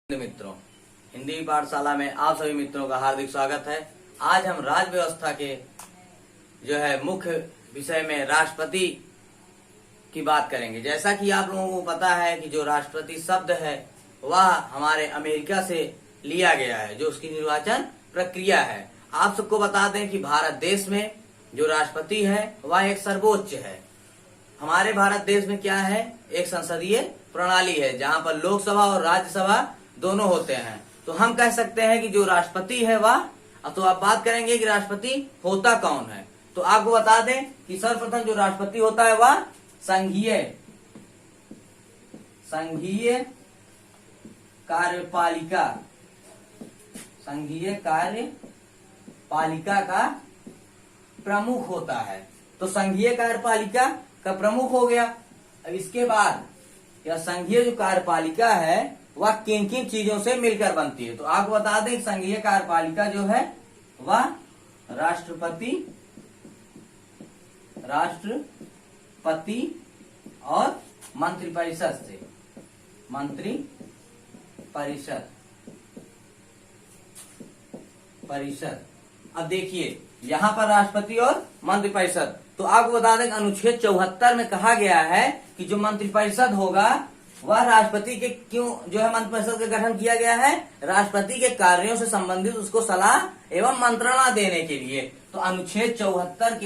मित्रों, हिंदी पाठशाला में आप सभी मित्रों का हार्दिक स्वागत है। आज हम राज्य व्यवस्था के जो है मुख्य विषय में राष्ट्रपति की बात करेंगे। जैसा कि आप लोगों को पता है कि जो राष्ट्रपति शब्द है वह हमारे अमेरिका से लिया गया है, जो उसकी निर्वाचन प्रक्रिया है। आप सबको बता दें कि भारत देश में जो राष्ट्रपति है वह एक सर्वोच्च है। हमारे भारत देश में क्या है, एक संसदीय प्रणाली है जहाँ पर लोकसभा और राज्यसभा दोनों होते हैं। तो हम कह सकते हैं कि जो राष्ट्रपति है वह, तो आप बात करेंगे कि राष्ट्रपति होता कौन है। तो आपको बता दें कि सर्वप्रथम जो राष्ट्रपति होता है वह संघीय कार्यपालिका का प्रमुख होता है। तो संघीय कार्यपालिका का प्रमुख हो गया। अब इसके बाद यह संघीय जो कार्यपालिका है वह किन किन चीजों से मिलकर बनती है। तो आपको बता दें संघीय कार्यपालिका जो है वह राष्ट्रपति और मंत्रिपरिषद से परिषद। अब देखिए यहाँ पर राष्ट्रपति और मंत्रिपरिषद, तो आपको बता दें अनुच्छेद 74 में कहा गया है कि जो मंत्रिपरिषद होगा वह राष्ट्रपति के क्यों जो है मंत्रिपरिषद का गठन किया गया है, राष्ट्रपति के कार्यों से संबंधित उसको सलाह एवं मंत्रणा देने के लिए। तो अनुच्छेद 74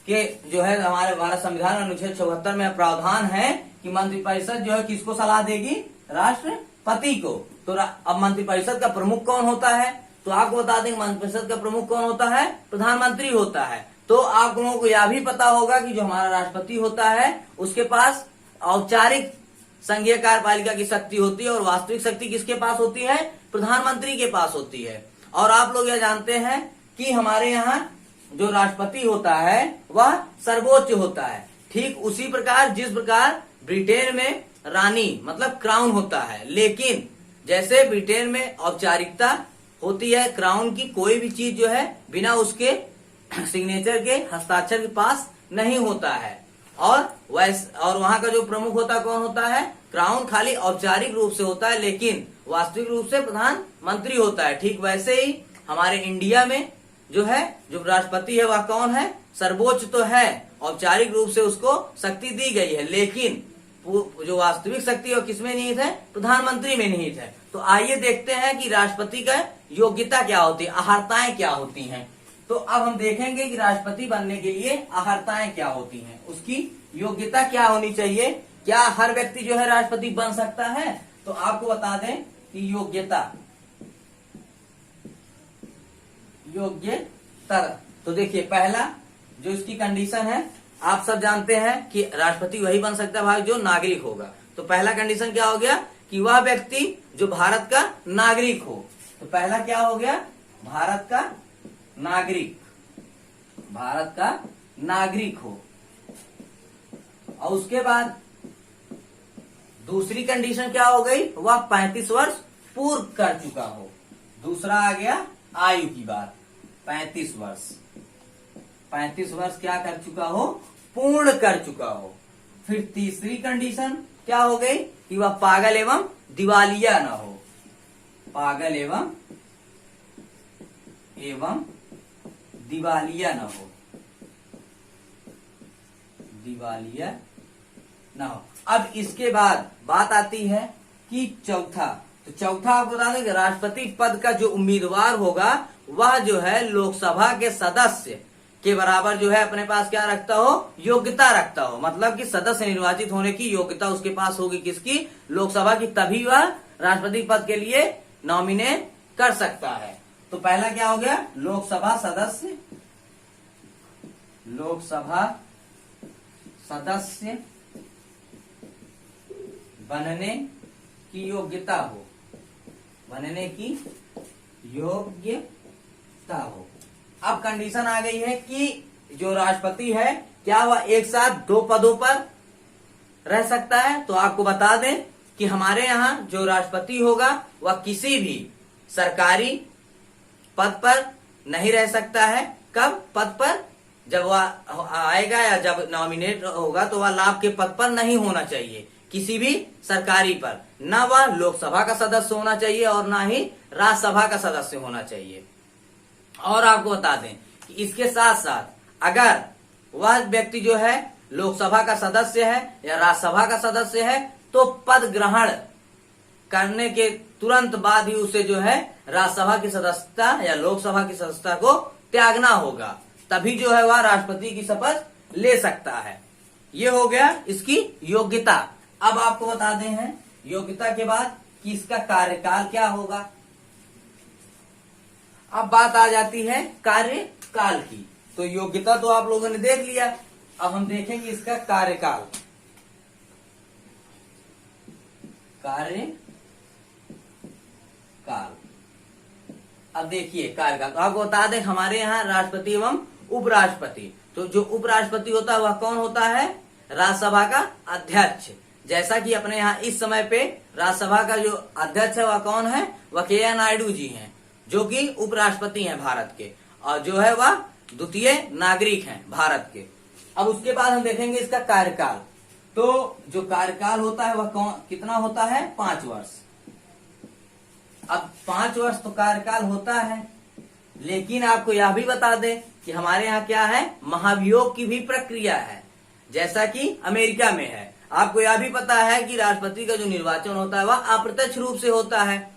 के जो है हमारे भारत संविधान अनुच्छेद 74 में प्रावधान है कि मंत्रिपरिषद जो है किसको सलाह देगी, राष्ट्रपति को। तो अब मंत्रिपरिषद का प्रमुख कौन होता है, तो आपको बता दें मंत्रिपरिषद का प्रमुख कौन होता है, प्रधानमंत्री होता है। तो आप लोगों को यह भी पता होगा कि जो हमारा राष्ट्रपति होता है उसके पास औपचारिक संघीय कार्यपालिका की शक्ति होती है और वास्तविक शक्ति किसके पास होती है, प्रधानमंत्री के पास होती है। और आप लोग यह जानते हैं कि हमारे यहाँ जो राष्ट्रपति होता है वह सर्वोच्च होता है। ठीक उसी प्रकार जिस प्रकार ब्रिटेन में रानी मतलब क्राउन होता है, लेकिन जैसे ब्रिटेन में औपचारिकता होती है क्राउन की, कोई भी चीज जो है बिना उसके सिग्नेचर के हस्ताक्षर के पास नहीं होता है। और वहां का जो प्रमुख होता कौन होता है, क्राउन खाली औपचारिक रूप से होता है लेकिन वास्तविक रूप से प्रधानमंत्री होता है। ठीक वैसे ही हमारे इंडिया में जो है जो राष्ट्रपति है वह कौन है, सर्वोच्च तो है, औपचारिक रूप से उसको शक्ति दी गई है, लेकिन जो वास्तविक शक्ति है किसमें निहित है, प्रधानमंत्री में निहित है। तो आइए देखते हैं कि राष्ट्रपति का योग्यता क्या होती है, अहर्ताएं क्या होती हैं। तो अब हम देखेंगे कि राष्ट्रपति बनने के लिए अहर्ताएं क्या होती हैं, उसकी योग्यता क्या होनी चाहिए, क्या हर व्यक्ति जो है राष्ट्रपति बन सकता है। तो आपको बता दें कि योग्यता तो देखिए पहला जो इसकी कंडीशन है, आप सब जानते हैं कि राष्ट्रपति वही बन सकता है भाई जो नागरिक होगा। तो पहला कंडीशन क्या हो गया कि वह व्यक्ति जो भारत का नागरिक हो। तो पहला क्या हो गया, भारत का नागरिक हो। और उसके बाद दूसरी कंडीशन क्या हो गई, वह 35 वर्ष पूर्ण कर चुका हो। दूसरा आ गया आयु की बात, 35 वर्ष क्या कर चुका हो, पूर्ण कर चुका हो। फिर तीसरी कंडीशन क्या हो गई कि वह पागल एवं दिवालिया न हो, पागल एवं दिवालिया न हो। अब इसके बाद बात आती है कि चौथा, तो चौथा आपको बता दें कि राष्ट्रपति पद का जो उम्मीदवार होगा वह जो है लोकसभा के सदस्य के बराबर जो है अपने पास क्या रखता हो, योग्यता रखता हो। मतलब कि सदस्य निर्वाचित होने की योग्यता उसके पास होगी किसकी, लोकसभा की, तभी वह राष्ट्रपति पद के लिए नॉमिनेट कर सकता है। तो पहला क्या हो गया, लोकसभा सदस्य बनने की योग्यता हो। अब कंडीशन आ गई है कि जो राष्ट्रपति है क्या वह एक साथ 2 पदों पर रह सकता है। तो आपको बता दें कि हमारे यहाँ जो राष्ट्रपति होगा वह किसी भी सरकारी पद पर नहीं रह सकता है। कब पद पर, जब वह आएगा या जब नॉमिनेट होगा तो वह लाभ के पद पर नहीं होना चाहिए। किसी भी सरकारी पर, न वह लोकसभा का सदस्य होना चाहिए और ना ही राज्यसभा का सदस्य होना चाहिए। और आपको बता दें कि इसके साथ साथ अगर वह व्यक्ति जो है लोकसभा का सदस्य है या राज्यसभा का सदस्य है तो पद ग्रहण करने के तुरंत बाद ही उसे जो है राज्यसभा की सदस्यता या लोकसभा की सदस्यता को त्यागना होगा, तभी जो है वह राष्ट्रपति की शपथ ले सकता है। ये हो गया इसकी योग्यता। अब आपको बता दें हैं योग्यता के बाद कि इसका कार्यकाल क्या होगा। अब बात आ जाती है कार्यकाल की। तो योग्यता तो आप लोगों ने देख लिया, अब हम देखेंगे इसका कार्यकाल। कार्यकाल, अब देखिए कार्यकाल, तो आपको बता दें हमारे यहाँ राष्ट्रपति एवं उपराष्ट्रपति, तो जो उपराष्ट्रपति होता है वह कौन होता है, राज्यसभा का अध्यक्ष। जैसा कि अपने यहाँ इस समय पे राज्यसभा का जो अध्यक्ष है वह कौन है, वेंकैया नायडू जी हैं, जो कि उपराष्ट्रपति हैं भारत के, और जो है वह द्वितीय नागरिक हैं भारत के। अब उसके बाद हम देखेंगे इसका कार्यकाल। तो जो कार्यकाल होता है वह कितना होता है, 5 वर्ष। अब 5 वर्ष तो कार्यकाल होता है, लेकिन आपको यह भी बता दें कि हमारे यहाँ क्या है, महाभियोग की भी प्रक्रिया है, जैसा कि अमेरिका में है। आपको यह भी पता है कि राष्ट्रपति का जो निर्वाचन होता है वह अप्रत्यक्ष रूप से होता है,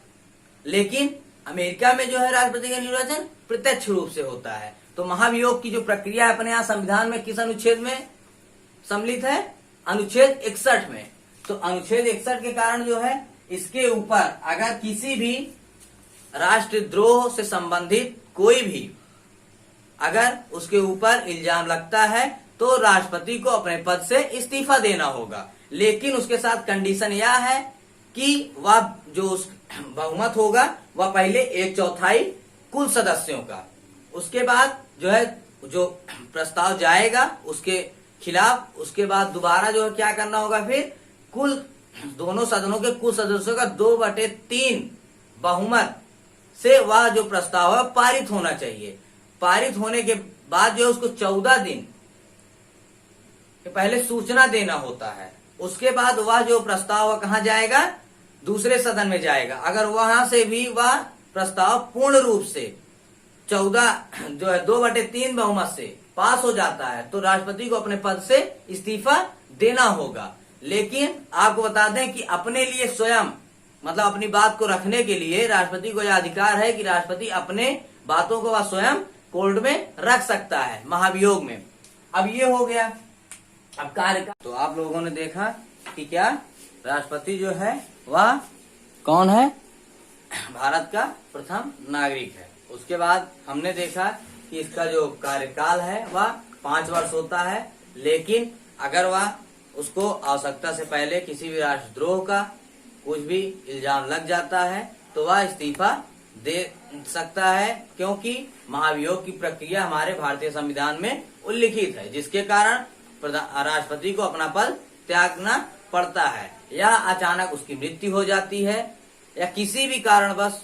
लेकिन अमेरिका में जो है राष्ट्रपति का निर्वाचन प्रत्यक्ष रूप से होता है। तो महाभियोग की जो प्रक्रिया है अपने यहाँ संविधान में किस अनुच्छेद में सम्मिलित है, अनुच्छेद 61 में। तो अनुच्छेद 61 के कारण जो है इसके ऊपर अगर किसी भी राष्ट्रद्रोह से संबंधित कोई भी अगर उसके ऊपर इल्जाम लगता है तो राष्ट्रपति को अपने पद से इस्तीफा देना होगा, लेकिन उसके साथ कंडीशन यह है कि वह जो बहुमत होगा वह पहले 1/4 कुल सदस्यों का, उसके बाद जो है जो प्रस्ताव जाएगा उसके खिलाफ, उसके बाद दोबारा जो है क्या करना होगा, फिर कुल दोनों सदनों के कुल सदस्यों का 2/3 बहुमत से वह जो प्रस्ताव है पारित होना चाहिए। पारित होने के बाद जो है उसको 14 दिन के पहले सूचना देना होता है। उसके बाद वह जो प्रस्ताव है कहाँ जाएगा, दूसरे सदन में जाएगा। अगर वहां से भी वह प्रस्ताव पूर्ण रूप से 14 जो है 2/3 बहुमत से पास हो जाता है तो राष्ट्रपति को अपने पद से इस्तीफा देना होगा। लेकिन आपको बता दें कि अपने लिए स्वयं मतलब अपनी बात को रखने के लिए राष्ट्रपति को यह अधिकार है कि राष्ट्रपति अपने बातों को वह स्वयं कोर्ट में रख सकता है महाभियोग में। अब ये हो गया। अब कार्यकाल, तो आप लोगों ने देखा कि क्या राष्ट्रपति जो है वह कौन है, भारत का प्रथम नागरिक है। उसके बाद हमने देखा कि इसका जो कार्यकाल है वह 5 वर्ष होता है, लेकिन अगर वह उसको आवश्यकता से पहले किसी भी राष्ट्रद्रोह का कुछ भी इल्जाम लग जाता है तो वह इस्तीफा दे सकता है, क्योंकि महाभियोग की प्रक्रिया हमारे भारतीय संविधान में उल्लिखित है, जिसके कारण राष्ट्रपति को अपना पद त्यागना पड़ता है, या अचानक उसकी मृत्यु हो जाती है या किसी भी कारणवश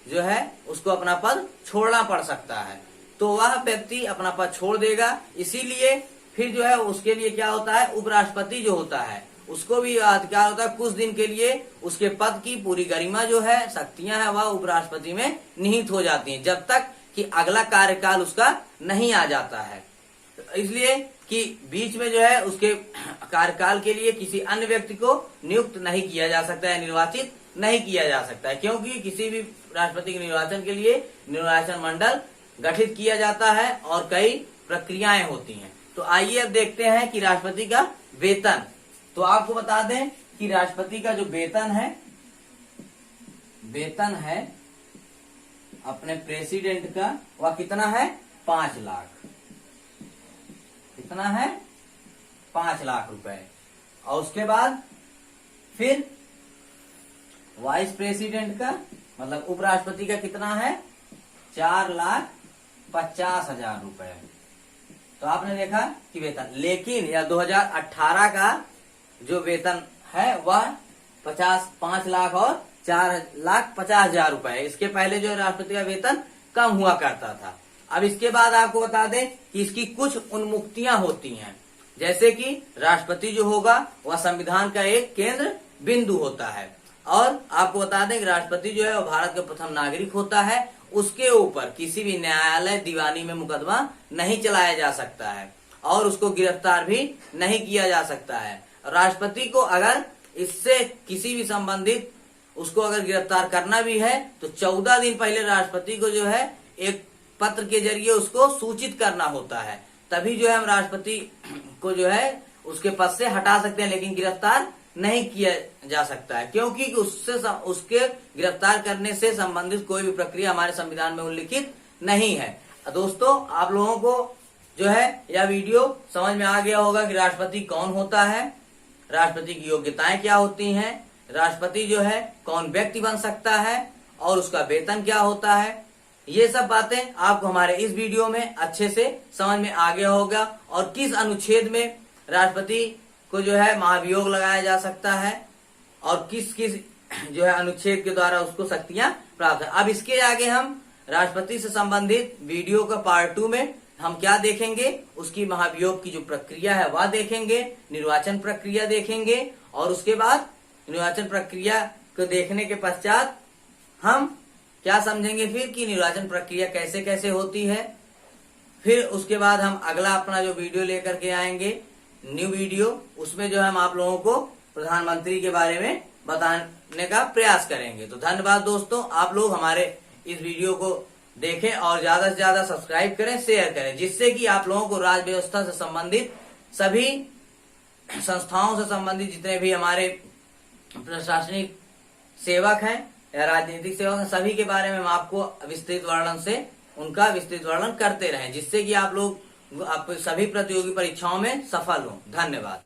जो है उसको अपना पद छोड़ना पड़ सकता है, तो वह व्यक्ति अपना पद छोड़ देगा। इसीलिए फिर जो है उसके लिए क्या होता है, उपराष्ट्रपति जो होता है उसको भी अधिकार होता है कुछ दिन के लिए उसके पद की पूरी गरिमा जो है, शक्तियां हैं, वह उपराष्ट्रपति में निहित हो जाती हैं जब तक कि अगला कार्यकाल उसका नहीं आ जाता है। इसलिए कि बीच में जो है उसके कार्यकाल के लिए किसी अन्य व्यक्ति को नियुक्त नहीं किया जा सकता है, निर्वाचित नहीं किया जा सकता है, क्योंकि किसी भी राष्ट्रपति के निर्वाचन के लिए निर्वाचन मंडल गठित किया जाता है और कई प्रक्रियाएं होती हैं। तो आइए अब देखते हैं कि राष्ट्रपति का वेतन। तो आपको बता दें कि राष्ट्रपति का जो वेतन है अपने प्रेसिडेंट का वह कितना है, 5 लाख। कितना है, 5 लाख रुपए। और उसके बाद फिर वाइस प्रेसिडेंट का मतलब उपराष्ट्रपति का कितना है, 4,50,000 रुपए। तो आपने देखा कि वेतन, लेकिन यह 2018 का जो वेतन है वह 5 लाख और 4,50,000 रुपए है। इसके पहले जो राष्ट्रपति का वेतन कम हुआ करता था। अब इसके बाद आपको बता दें कि इसकी कुछ उन्मुक्तियां होती हैं। जैसे कि राष्ट्रपति जो होगा वह संविधान का एक केंद्र बिंदु होता है। और आपको बता दें कि राष्ट्रपति जो है वह भारत का प्रथम नागरिक होता है। उसके ऊपर किसी भी न्यायालय दीवानी में मुकदमा नहीं चलाया जा सकता है और उसको गिरफ्तार भी नहीं किया जा सकता है। राष्ट्रपति को अगर इससे किसी भी संबंधित उसको अगर गिरफ्तार करना भी है तो 14 दिन पहले राष्ट्रपति को जो है एक पत्र के जरिए उसको सूचित करना होता है, तभी जो है हम राष्ट्रपति को जो है उसके पद से हटा सकते हैं, लेकिन गिरफ्तार नहीं किया जा सकता है, क्योंकि उसके गिरफ्तार करने से संबंधित कोई भी प्रक्रिया हमारे संविधान में उल्लिखित नहीं है। दोस्तों, आप लोगों को जो है यह वीडियो समझ में आ गया होगा कि राष्ट्रपति कौन होता है, राष्ट्रपति की योग्यताएं क्या होती हैं, राष्ट्रपति जो है कौन व्यक्ति बन सकता है और उसका वेतन क्या होता है। ये सब बातें आपको हमारे इस वीडियो में अच्छे से समझ में आ गया होगा और किस अनुच्छेद में राष्ट्रपति को जो है महाभियोग लगाया जा सकता है और किस किस जो है अनुच्छेद के द्वारा उसको शक्तियां प्राप्त है। अब इसके आगे हम राष्ट्रपति से संबंधित वीडियो का पार्ट 2 में हम क्या देखेंगे, उसकी महाभियोग की जो प्रक्रिया है वह देखेंगे, निर्वाचन प्रक्रिया देखेंगे और उसके बाद निर्वाचन प्रक्रिया को देखने के पश्चात हम क्या समझेंगे फिर कि निर्वाचन प्रक्रिया कैसे कैसे होती है। फिर उसके बाद हम अगला अपना जो वीडियो लेकर के आएंगे, न्यू वीडियो, उसमें जो हम आप लोगों को प्रधानमंत्री के बारे में बताने का प्रयास करेंगे। तो धन्यवाद दोस्तों, आप लोग हमारे इस वीडियो को देखें और ज्यादा से ज्यादा सब्सक्राइब करें, शेयर करें, जिससे कि आप लोगों को राज्य व्यवस्था से संबंधित सभी संस्थाओं से संबंधित जितने भी हमारे प्रशासनिक सेवक हैं या राजनीतिक सेवक हैं, सभी के बारे में हम आपको विस्तृत वर्णन से उनका विस्तृत वर्णन करते रहें, जिससे कि आप लोग सभी प्रतियोगी परीक्षाओं में सफल हों। धन्यवाद।